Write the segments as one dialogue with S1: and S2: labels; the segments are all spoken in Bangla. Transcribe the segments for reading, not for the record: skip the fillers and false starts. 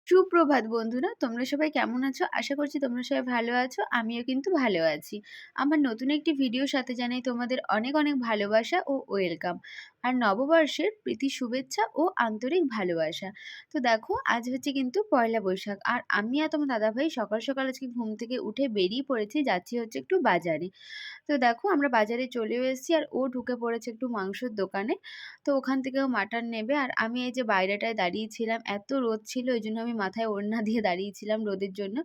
S1: সুপ্রভাত বন্ধুরা, তোমরা সবাই কেমন আছো? আশা করছি তোমরা সবাই ভালো আছো। আমিও কিন্তু ভালো আছি। আমার নতুন একটি ভিডিওর সাথে জানাই তোমাদের অনেক, অনেক ভালোবাসা ও ওয়েলকাম। আর নববর্ষের প্রীতি শুভেচ্ছা ও আন্তরিক ভালোবাসা। তো দেখো আজ হচ্ছে কিন্তু পয়লা বৈশাখ। আর আমি আর তোমার দাদাভাই সকাল, সকাল আজকে ঘুম থেকে উঠে বেরিয়ে পড়েছি। যাচ্ছি হচ্ছে একটু বাজারে। তো দেখো আমরা বাজারে চলেও এসেছি আর ও ঢুকে পড়েছে একটু মাংসের দোকানে। তো ওখান থেকেও মাটন নেবে আর আমি এই যে বাইরেটায় দাঁড়িয়েছিলাম, এত রোদ ছিল এইজন্য আমি মাথায় ওড়না দিয়ে দাঁড়িয়েছিলাম রোদের জন্য।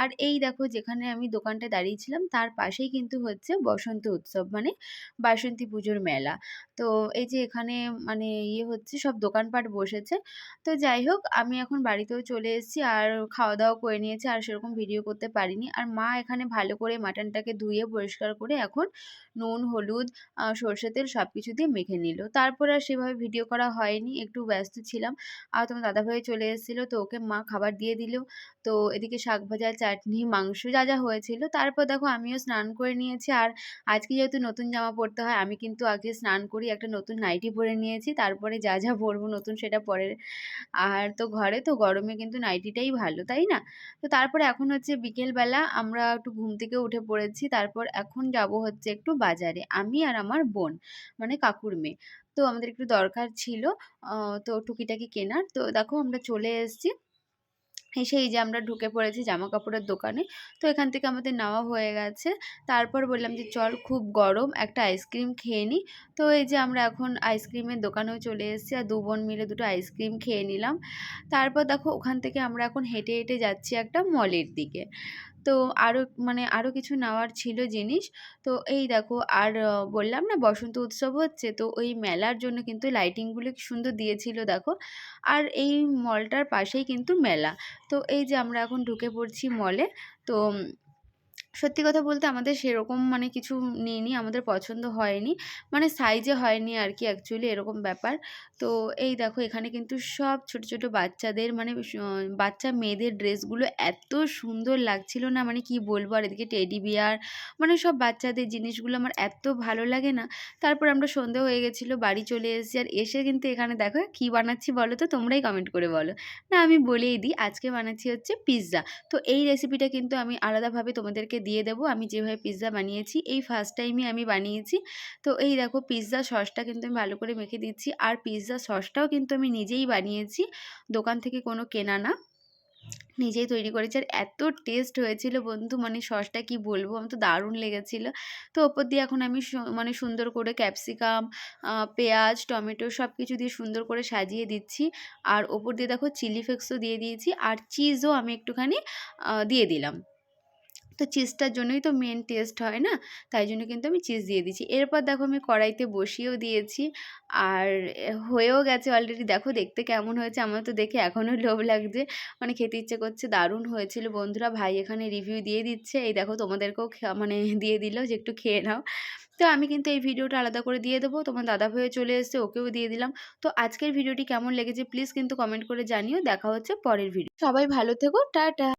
S1: আর এই দেখো যেখানে আমি দোকানটায় দাঁড়িয়েছিলাম তার পাশেই কিন্তু হচ্ছে বসন্ত উৎসব মানে বাসন্তী পুজোর মেলা। তো এই যে এখানে মানে হচ্ছে সব দোকানপাট বসেছে। তো যাই হোক আমি এখন বাড়িতেও চলে এসেছি আর খাওয়া-দাওয়া করে নিয়েছি আর সেরকম ভিডিও করতে পারিনি। আর মা এখানে ভালো করে মাটনটাকে ধুয়ে পরিষ্কার করে এখন নুন, হলুদ, সরষের তেল সবকিছু দিয়ে মেখে নিল। তারপর আর সেভাবে ভিডিও করা হয়নি, একটু ব্যস্ত ছিলাম। আর তোমার দাদাভাই চলে এসেছিল তো ওকে মা খাবার দিয়ে দিল। তো এদিকে শাক ভাজা, চাটনি, মাংস যা, যা হয়েছিল। তারপর দেখো আমিও স্নান করে নিয়েছি আর আজকে যেহেতু নতুন জামা পরতে হয় আমি কিন্তু আগে স্নান করি একটা নতুন নাইটি পরে নিয়েছি। তারপরে যা, যা পরবো নতুন সেটা পরে। আর তো ঘরে তো গরমে কিন্তু নাইটিটাই ভালো, তাই না? তো তারপরে এখন হচ্ছে বিকেলবেলা আমরা একটু ঘুম থেকে উঠে পড়েছি। তারপর এখন যাবো হচ্ছে একটু বাজারে। আমি আর আমার বোন মানে কাকুর মেয়ে। তো আমাদের একটু দরকার ছিল আ তো টুকিটাকি কেনার। তো দেখো আমরা চলে এসেছি। এসে এই যে আমরা ঢুকে পড়েছি জামাকাপড়ের দোকানে। তো এখান থেকে আমাদের নেওয়া হয়ে গেছে। তারপর বললাম যে চল খুব গরম একটা আইসক্রিম খেয়ে নিই। তো এই যে আমরা এখন আইসক্রিমের দোকানেও চলে এসেছি আর ২ বোন মিলে ২ টো আইসক্রিম খেয়ে নিলাম। তারপর দেখো ওখান থেকে আমরা এখন হেঁটে, হেঁটে যাচ্ছি একটা মলের দিকে। তো আরো কিছু নেওয়ার ছিল জিনিস। তো এই দেখো আর বললাম না বসন্ত উৎসব হচ্ছে তো ওই মেলার জন্য কিন্তু লাইটিংগুলো কি সুন্দর দিয়েছিল দেখো। আর এই মলটার পাশেই কিন্তু মেলা। তো এই যে আমরা এখন ঢুকে পড়ছি মলে। তো সত্যি কথা বলতে আমাদের সেরকম মানে কিছু নিইনি, আমাদের পছন্দ হয়নি। মানে সাইজে হয়নি আরকি অ্যাকচুয়ালি এরকম ব্যাপার। তো এই দেখো এখানে কিন্তু সব ছোট, ছোট বাচ্চাদের মানে বাচ্চা মেয়েদের ড্রেসগুলো এত সুন্দর লাগছিল না মানে কি বলবো। আর এদিকে টেডি বিয়ার মানে সব বাচ্চাদের জিনিসগুলো আমার এত ভালো লাগে না। তারপর আমরা সন্ধে হয়ে গেছিলো, বাড়ি চলে এসেছি। আর এসে কিন্তু এখানে দেখো কি বানাচ্ছি বলো তো? তোমরাই কমেন্ট করে বলো। না আমি বলেই দিই আজকে বানাচ্ছি হচ্ছে পিজ্জা। তো এই রেসিপিটা কিন্তু আমি আলাদাভাবে তোমাদেরকে দিয়ে দেবো। আমি যেভাবে পিজ্জা বানিয়েছি এই ফার্স্ট টাইমই আমি বানিয়েছি। তো এই দেখো পিজ্জা সসটা কিন্তু আমি ভালো করে মেখে দিচ্ছি। আর পিজ্জা সসটাও কিন্তু আমি নিজেই বানিয়েছি। দোকান থেকে কোনো কেনা না। নিজেই তৈরি করেছি আর এত টেস্ট হয়েছিল বন্ধু মানে সসটা কি বলবো আমার তো দারুণ লেগেছিল। তো ওপর দিয়ে এখন আমি মানে সুন্দর করে ক্যাপসিকাম, পেঁয়াজ, টমেটো সব কিছু দিয়ে সুন্দর করে সাজিয়ে দিচ্ছি। আর ওপর দিয়ে দেখো চিলি ফ্লেক্সও দিয়ে দিয়েছি আর চিজও আমি একটুখানি দিয়ে দিলাম। তো চিজটার জন্যই তো মেন টেস্ট হয় না? তাই জন্য কিন্তু আমি চিজ দিয়ে দিচ্ছি। এরপর দেখো আমি কড়াইতে বসিয়েও দিয়েছি। আর হয়েও গেছে অলরেডি দেখো দেখতে কেমন হয়েছে আমার তো দেখে এখনও লোভ লাগছে। মানে খেতে ইচ্ছে করছে। দারুণ হয়েছিল বন্ধুরা। ভাই এখানে রিভিউ দিয়ে দিচ্ছে। এই দেখো তোমাদেরকেও মানে দিয়ে দিল যে একটু খেয়ে নাও। তো আমি কিন্তু এই ভিডিওটা আলাদা করে দিয়ে দেবো। তোমার দাদাভাইও চলে এসেছে ওকেও দিয়ে দিলাম। তো আজকের ভিডিওটি কেমন লেগেছে প্লিজ কিন্তু কমেন্ট করে জানিও। দেখা হচ্ছে পরের ভিডিও। সবাই ভালো থেকো। টাটা।